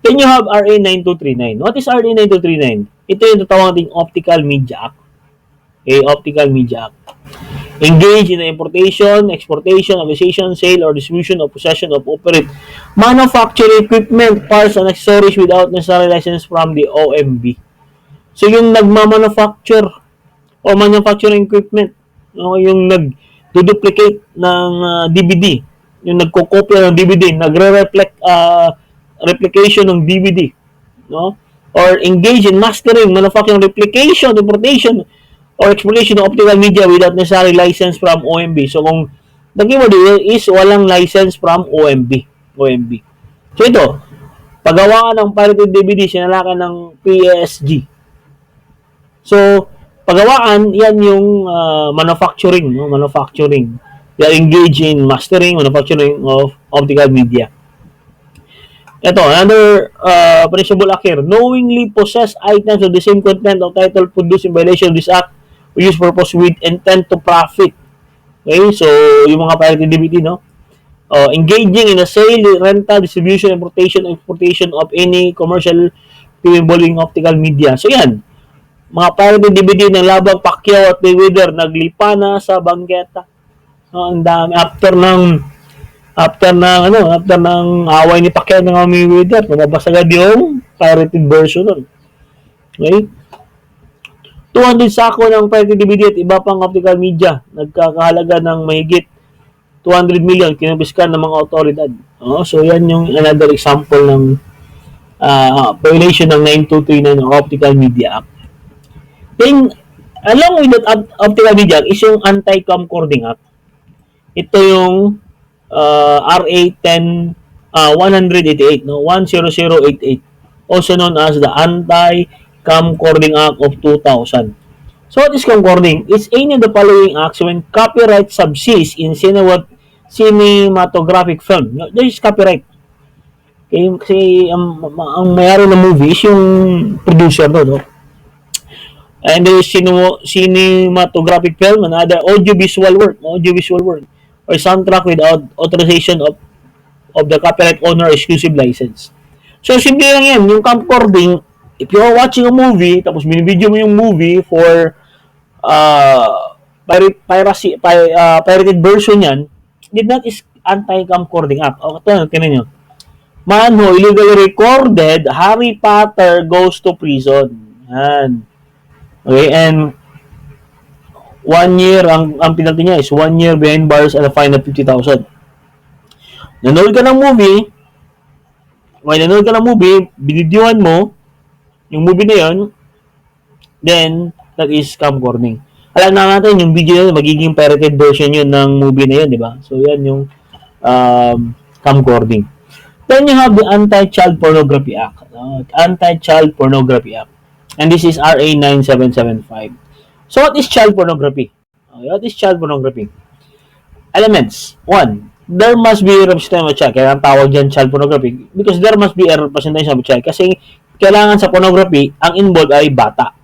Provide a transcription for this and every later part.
Then you have RA 9239. What is RA 9239? Ito yung tatawag nating Optical Media Act. Okay, Optical Media Act. Engage in the importation, exportation, acquisition, sale, or distribution or possession of operate manufacturing equipment, parts, and accessories without necessary license from the OMB. So, yung nagmamanufacture o manufacturing equipment, no, yung nag-duplicate ng DVD, yung nagkokopya ng DVD, nagre-reflect replication ng DVD, no? Or engage in mastering, manufacturing, replication, importation, or exploitation of optical media without necessary license from OMB. So, kung the keyword is walang license from OMB. So, ito, paggawaan ng pirated DVD, sinalakan ng PSG. So, paggawaan, yan yung manufacturing, no? Manufacturing. They are engaged in mastering, manufacturing of optical media. Ito, another punishable act here. Knowingly possess items of the same content or title produced in violation of this act or use purpose with intent to profit. Okay, so yung mga pirated DVD, no? Engaging in the sale, rental, distribution, importation, exportation of any commercial involving optical media. So yan, mga pirated DVD ng Labang Pacquiao at Mayweather naglipa na sa bangketa. Ang dami after ng away ni Pacquiao ng Mayweather, lumabas agad yung pirated version nun. Okay? 200 sako ng pirated DVD at iba pang optical media, nagkakahalaga ng mahigit 200 million kinubiskan ng mga otoridad. So yan yung another example ng violation ng 9239 ng Optical Media Act. Then, along with that Optical Media Act is yung Anti-Camcording Act. Ito yung RA 10088, no? 10088, also known as the Anti-Camcording Act of 2000. So what is camcording? It's any of the following acts when copyright subsists in cinematographic film. No, there is copyright. Okay, kasi ang mayari ng movie is yung producer doon, no? And there is cinematographic film and other audiovisual work, or soundtrack without authorization of the copyright owner or exclusive license. So, simple lang yan. Yung camcording, if you're watching a movie, tapos binibideo mo yung movie for pirated version yan, did not is Anti-Camcording Act. O, ito, tinan nyo. Man who illegally recorded Harry Potter goes to prison. Yan. Okay, and 1 year, ang penalty niya is 1 year behind bars and a fine of 50,000. Nanood ka ng movie, binidyohan mo, yung movie na yun, then, that is camcording. Alam na natin, yung video na yun, magiging pirated version yun ng movie na yun, di ba? So, yan yung camcording. Then, you have the Anti-Child Pornography Act. Anti-Child Pornography Act. And this is RA 9775. So, what is child pornography? What is child pornography? Elements. 1. There must be a representation of a child. Kaya ang tawag dyan child pornography because there must be a representation of a child. Kasi kailangan sa pornography, ang involved ay bata.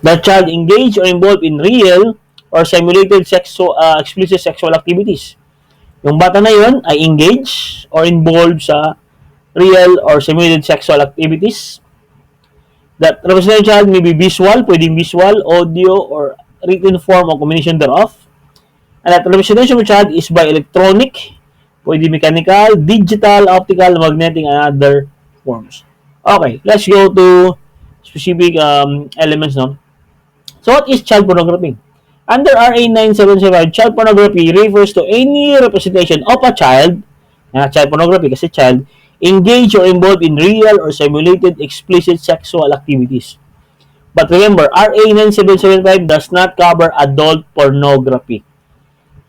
The child engaged or involved in real or simulated explicit sexual activities. Yung bata na yun ay engaged or involved sa real or simulated sexual activities. That represented child may be visual, pwedeng visual, audio, or written form or combination thereof. And that representation of child is by electronic, pwede mechanical, digital, optical, magnetic, and other forms. Okay, let's go to specific elements, no? So, what is child pornography? Under RA 9775, child pornography refers to any representation of a child, child pornography kasi child, engaged or involved in real or simulated explicit sexual activities. But remember, RA 9775 does not cover adult pornography.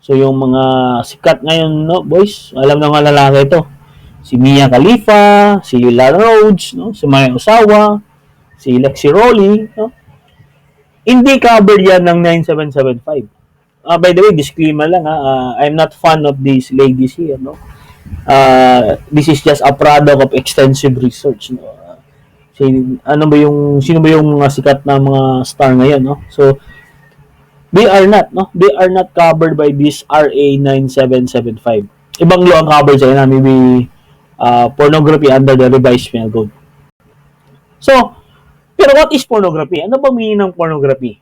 So, yung mga sikat ngayon, no, boys, alam na mga lalaki ito. Si Mia Khalifa, si Lara Rhodes, no, si Maya Osawa, si Lexi Rowley, no? Hindi covered yan ng 9775. By the way, disclaimer lang, I'm not fan of these ladies here, no? This is just a product of extensive research, no? Sino ba yung mga sikat na mga star ngayon, no? So they are not covered by this RA 9775. Ibang law ang covered sa ina, maybe pornography under the revised penal code. So, pero what is pornography? Ano ba meaning ng pornography?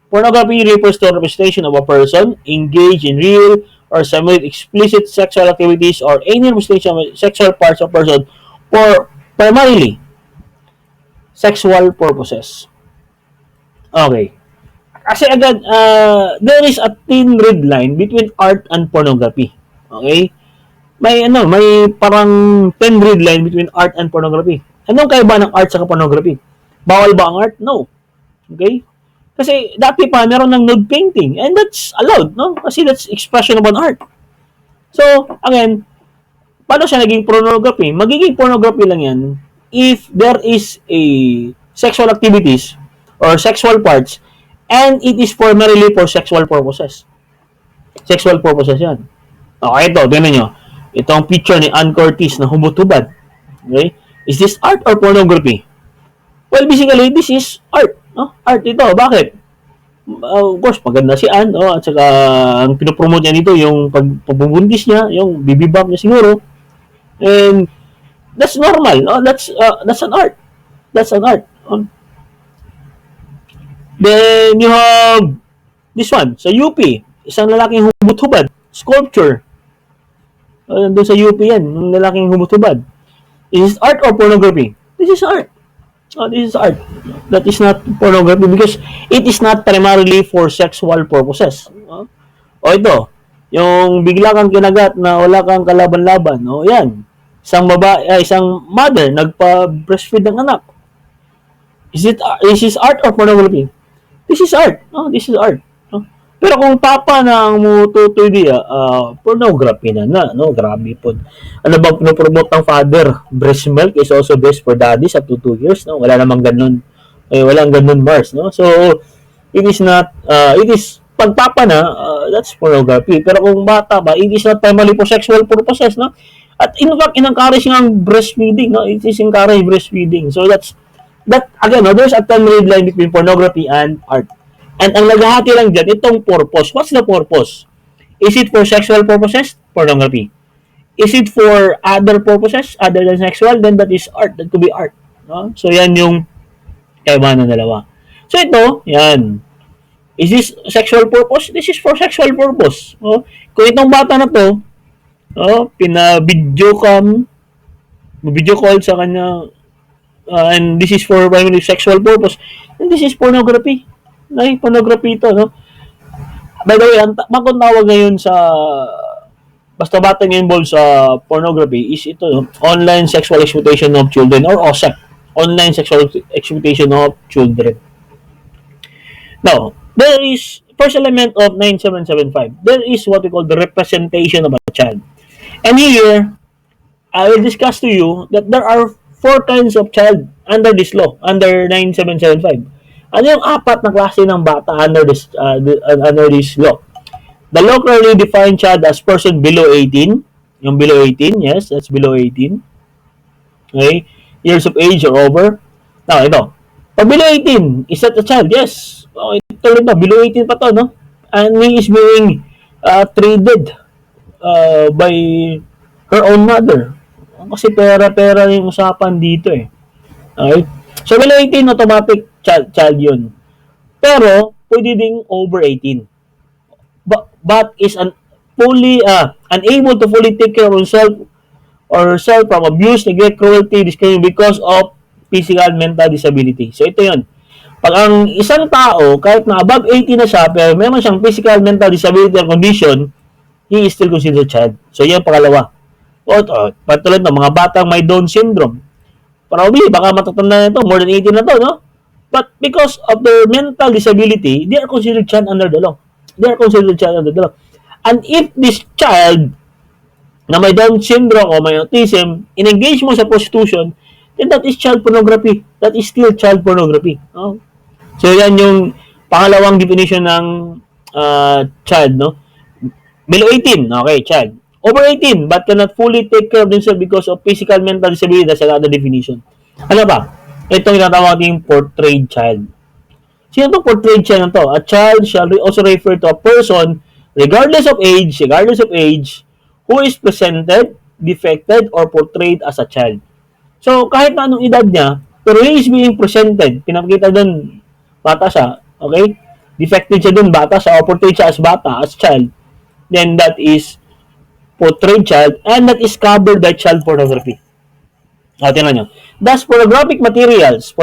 Pornography refers to a representation of a person engaged in real or semi explicit sexual activities or any representation of sexual parts of a person for primarily sexual purposes. Okay. Kasi agad, there is a thin red line between art and pornography. Okay? May parang thin red line between art and pornography. Anong kaiba ng art sa pornography? Bawal ba ang art? No. Okay? Kasi dati pa meron ng nude painting and that's allowed, no? Kasi that's expression of an art. So, again, paano siya naging pornography? Magiging pornography lang yan if there is a sexual activities or sexual parts and it is primarily for sexual purposes. Sexual purposes yan. Okay, ito, tingnan nyo. Ito ang picture ni Ann Curtis na humutubad. Okay? Is this art or pornography? Well, basically, this is art. No? Art ito. Bakit? Of course, maganda si Ann. No? At saka, ang pinopromote niya dito, yung pagbubundis niya, yung bibibab niya siguro. And, that's normal. No? That's an art. That's an art. Then, you have this one, sa UP. Isang lalaking humutubad. Sculpture. Doon sa UP yan, yung lalaking humutubad. Is this art or pornography? This is art. This is art. That is not pornography because it is not primarily for sexual purposes. O ito, yung bigla kang kinagat na wala kang kalaban-laban. O yan, isang mother nagpa-breastfeed ng anak. Is this art or pornography? This is art. This is art. Pero kung papa na ang mututoy diya, pornography na, no? Grabe po. Ano bang pinopromote ng father? Breast milk is also best for daddies up to 2 years, no? Wala namang ganun. Walang ganun, Mars, no? So, it is not, pag papa na, that's pornography. Pero kung bata ba, it is not primarily for sexual purposes, no? At in fact, in-encourage ng breastfeeding, no? It is encourage breastfeeding. So, that again, no? There's a thin red line between pornography and art. And ang naghahati lang dyan, itong purpose. What's the purpose? Is it for sexual purposes? Pornography. Is it for other purposes other than sexual? Then that is art. That could be art. No? So, yan yung kaibahan ng dalawa. So, ito, yan. Is this sexual purpose? This is for sexual purpose. No? Kung itong bata na to, pina-video call sa kanya, and this is for primarily sexual purpose, and this is pornography. Pornography ito, no? By the way, ang tawag ngayon sa basta bata nga involved sa pornography is ito, no? Online sexual exploitation of children or OSEC. Online sexual exploitation of children. Now, there is first element of 9775. There is what we call the representation of a child. And here, I will discuss to you that there are 4 kinds of child under this law, under 9775. Ano yung 4 na klase ng bata under this law? The law clearly defines child as person below 18. Yung below 18, yes, that's below 18. Okay? Years of age or over. Now, ito. Pag below 18, is that a child? Yes. Okay, ito below 18 pa to, no? And he is being traded by her own mother. Kasi pera-pera yung usapan dito eh. Okay? So, below 18, automatic child yun. Pero, pwede ding over 18. But is unable to fully take care of himself or herself from abuse, neglect, cruelty, discrimination because of physical, mental disability. So, ito yun. Pag ang isang tao, kahit na above 18 na siya, pero meron siyang physical, mental disability or condition, he is still considered child. So, yan pangalawa. Patulad ng mga batang may Down syndrome. Probably, baka matatanda na ito, more than 18 na to, no? But because of their mental disability, they are considered child under the law. They are considered child under the law. And if this child na may Down syndrome o may autism, in-engage mo sa prostitution, then that is child pornography. That is still child pornography. No? So, yan yung pangalawang definition ng child, no? Below 18, okay, child. Over 18, but cannot fully take care of themselves because of physical, mental disability. That's another definition. Ano ba? Itong tinatawag natin portrayed child. Sino itong portrayed child na to? A child shall also refer to a person regardless of age, who is presented depicted or portrayed as a child. So, kahit na anong edad niya, pero he is being presented, pinakita doon, bata siya, okay? Defected siya doon, bata siya, or portrayed siya as bata, as child, then that is portrayed child, and that is covered by child pornography. Tingnan nyo. Thus, pornographic materials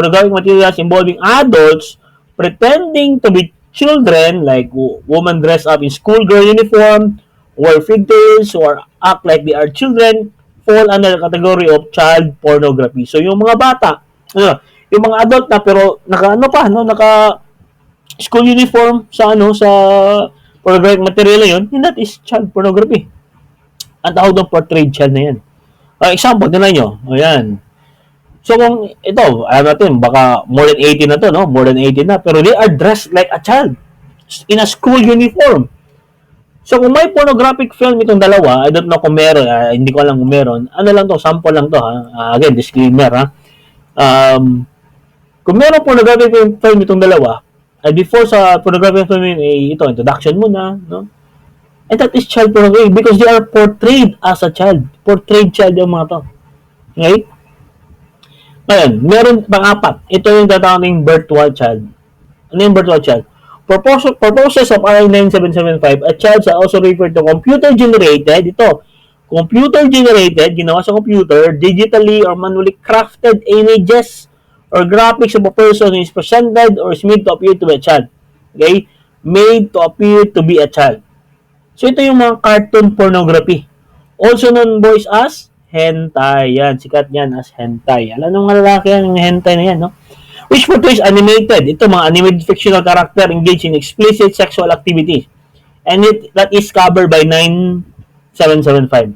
involving adults pretending to be children, like women dress up in schoolgirl uniform, wear pigtails, or act like they are children, fall under the category of child pornography. So, yung mga bata, yung mga adult na pero naka school uniform sa pornographic material na yun, that is child pornography. Ang tawag ng portrayed child na yan. Example, tingnan nyo. Ayan. So, kung ito, alam natin, baka more than 18 na to, no? More than 18 na. Pero they are dressed like a child in a school uniform. So, kung may pornographic film itong dalawa, I don't know kung meron, hindi ko alam kung meron. Ano lang to, sample lang to, ha? Again, disclaimer, ha? Kung meron pornographic film itong dalawa, before sa pornographic film, ito, introduction muna, no? And that is child pornography because they are portrayed as a child. Portrayed child yung mga to. Okay? Ngayon, meron pang-apat. Ito yung tatawaging virtual child. Ano yung virtual child? Purposes of RA 9775, a child is also referred to computer-generated. Ito, computer-generated, ginawa sa computer, digitally or manually crafted images or graphics of a person who is presented or is made to appear to be a child. Okay? Made to appear to be a child. So, ito yung mga cartoon pornography. Also known, boys, as hentai. Yan, sikat yan as hentai. Alam ng mga lalaki yan, yung hentai na yan, no? Which portrays animated. Ito, mga animated fictional character engaged in explicit sexual activities. And that is covered by 9775.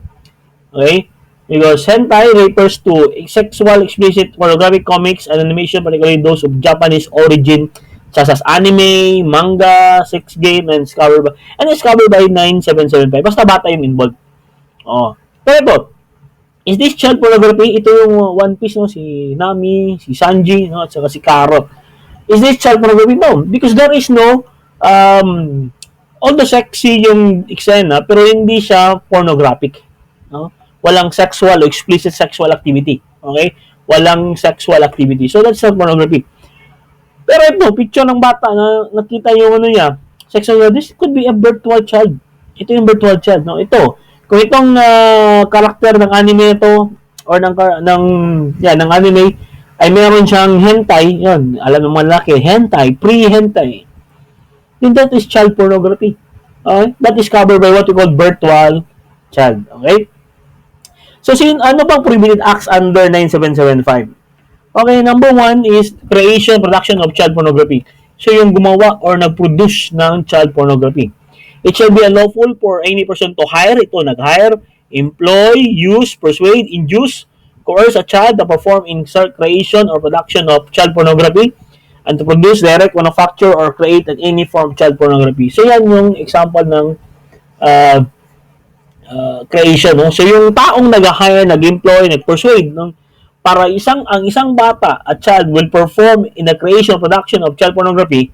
Okay? Because hentai refers to sexual, explicit, pornographic comics and animation, particularly those of Japanese origin, such as anime, manga, sex game, and it's covered by 9775. Basta bata yung involved. Pero ito, is this child pornography? Ito yung One Piece, no? Si Nami, si Sanji, no? At saka si Carrot. Is this child pornography? No. Because there is no, all the sexy yung eksena, pero hindi siya pornographic. No? Walang sexual o explicit sexual activity. Okay? Walang sexual activity. So, that's not pornography. Pero ito, picture ng bata na nakita yung niya, sexual, this could be a virtual child. Ito yung virtual child, no? Ito, kung itong karakter ng anime ito or ng anime ay meron siyang hentai, yun, alam ng mga laki, hentai, pre-hentai. Then that is child pornography. Okay? That is covered by what we call virtual child. Okay? So, ano bang prohibited acts under 9775? Okay, number one is creation, production of child pornography. So, yung gumawa or nag-produce ng child pornography. It shall be unlawful for any person to hire, ito, nag-hire, employ, use, persuade, induce, coerce a child to perform, insert, creation, or production of child pornography, and to produce, direct, manufacture, or create any form of child pornography. So, yan yung example ng creation. No? So, yung taong nag-hire, nag-employ, nag-persuade, no? Para ang isang bata, a child, will perform in the creation, production of child pornography,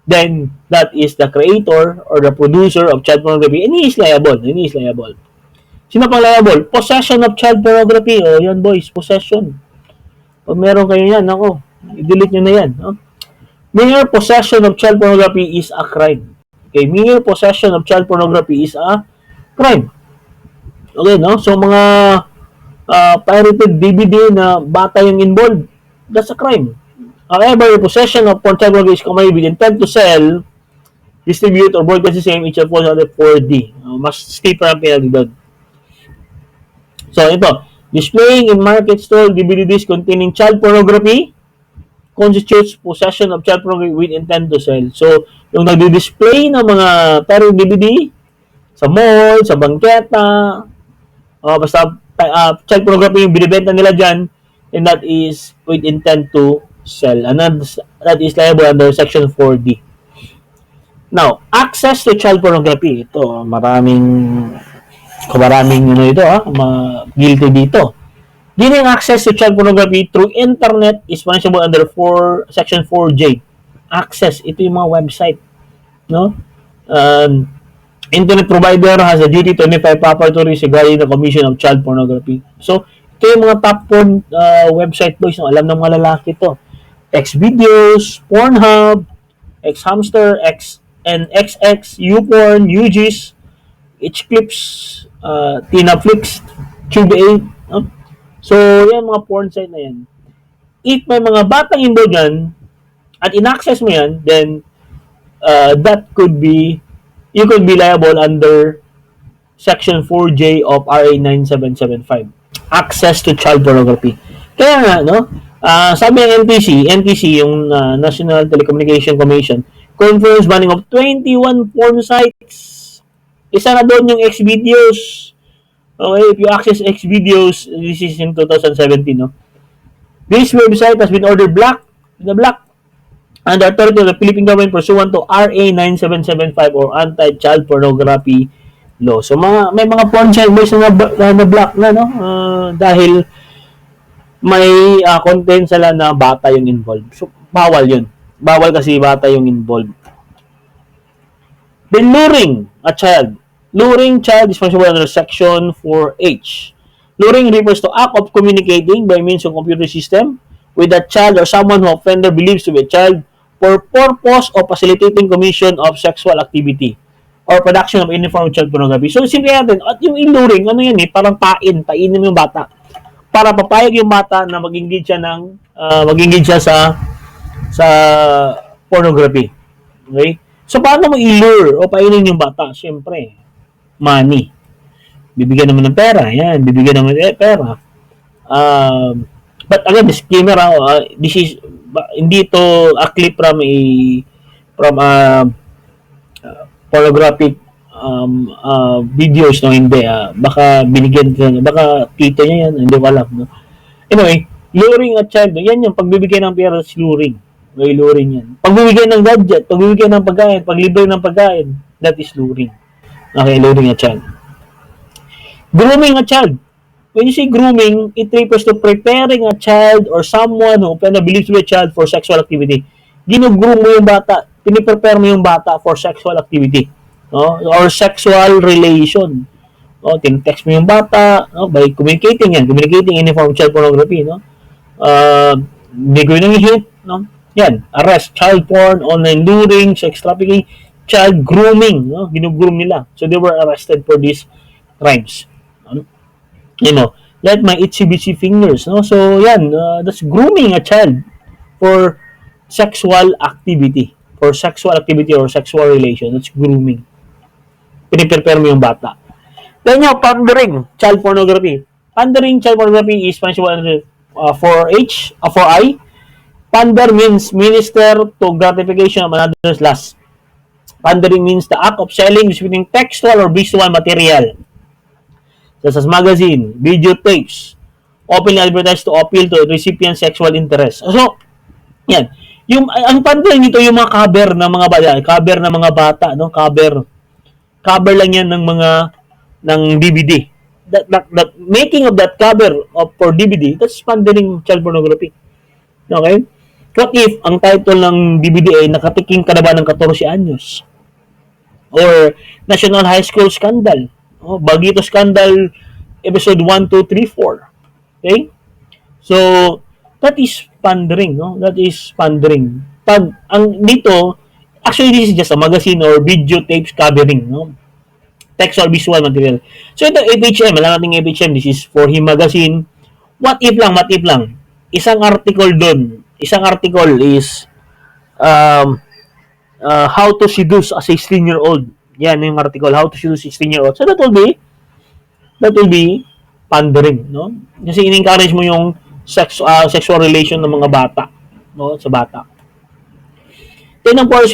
then that is the creator or the producer of child pornography, and he is liable. Sino pang liable? Possession of child pornography. O, yan boys, possession. Pag meron kayo yan, ako, i-delete nyo na yan. No? Mere possession of child pornography is a crime. Okay, mere possession of child pornography is a crime. Okay, no? So, mga pirated DVD na bata yung involved, that's a crime. However, possession of child pornography is committed with intent to sell, distribute, or broadcast the same, it shall fall under 4D. Mas steeper ang penalty doon. So, ito, displaying in market stall DVDs containing child pornography constitutes possession of child pornography with intent to sell. So, yung nagdi-display ng mga pirated DVD sa mall, sa bangketa, basta child pornography yung binibenta nila dyan, and that is with intent to sell. And that is liable under Section 4D. Now, access to child pornography. Ito, maraming guilty dito. Gaining access to child pornography through internet is punishable under Section 4J. Access, ito yung mga website. No? Internet provider has a duty to notify proper authorities regarding the commission of child pornography. So, ito yung mga top porn website boys. No? Alam ng mga lalaki to. Xvideos, Pornhub, Xhamster, and XX, YouPorn, UGIS, Hclips, Tinaflix, Cube8. No? So, yan mga porn site na yan. If may mga batang involved yan, at in-access mo yan, then you could be liable under Section 4J of RA 9775. Access to child pornography. Kaya nga, no? Sabi ng NTC, yung National Telecommunication Commission, confirms banning of 21 porn sites. Isa na doon yung Xvideos. Okay, if you access Xvideos, this is in 2017, no? This website has been ordered blocked under authority of the Philippine government pursuant to RA 9775 or Anti-Child Pornography Law. So may mga porn site boys na block na, no? Dahil may content sila na bata yung involved. So bawal yun. Bawal kasi bata yung involved. Then luring a child. Luring child is punishable under Section 4H. Luring refers to act of communicating by means of computer system with a child or someone who offender believes to be a child for purpose of facilitating commission of sexual activity or production of any form of child pornography. So, simple natin, at yung luring, ano yan parang painin mo yung bata. Para papayag yung bata na mag-engage siya sa pornography. Okay? So, paano mo i-lure o painin yung bata? Siyempre, money. Bibigyan naman ng pera. Yan, bibigyan naman ng pera. But again, disclaimer, this is hindi to a clip from a pornographic videos, no? Hindi. Baka binigyan baka tito niya yan, hindi ko alam, no? Anyway, luring a child, yan yung pagbibigay ng pera is luring. May luring yan. Pagbibigay ng gadget, pagbibigay ng pagkain, paglibre ng pagkain, that is luring. Okay, luring a child. Grooming a child. When you say grooming, it refers to preparing a child or someone who believes to be a child for sexual activity. Ginugroom mo yung bata, piniprepare mo yung bata for sexual activity, no? Or sexual relation. No? Tin-text mo yung bata, no? By communicating any form of child pornography, no? Bigay ng hint, no? Yan, arrest, child porn, online luring, sex trafficking, child grooming, no? Ginugroom nila. So they were arrested for these crimes. You know, let my itsy-bitsy fingers, no? So yan, that's grooming a child for sexual activity or sexual relation. That's grooming. Piniprepare mo yung bata. Then yung pandering child pornography. Pandering child pornography is punishable under 4I. Pander means minister to gratification of another's lust. Pandering means the act of selling, distributing textual or visual material, such as magazine, videotapes, openly advertised to appeal to recipient's sexual interest. So, yan. Ang pandering nito yung mga cover ng mga bata, no? Cover lang yan ng DVD. That making of that cover for DVD, that's pandering child pornography. Okay? What if ang title ng DVD ay nakatiking ka na ba ng 14 anyos? Or National High School Scandal? Bagito Scandal episode 1, 2, 3, 4. Okay? So, that is pandering, no? That is pandering. Actually, this is just a magazine or videotapes covering, no? Text or visual material. So, ito, FHM, alam natin FHM, this is for him magazine. What if lang? Isang article is how to seduce a 16-year-old. Yan yung article, how to seduce a 16-year-old. So, that will be pandering, no? Kasi in-encourage mo yung sexual relation ng mga bata, no? Sa bata. Then, ang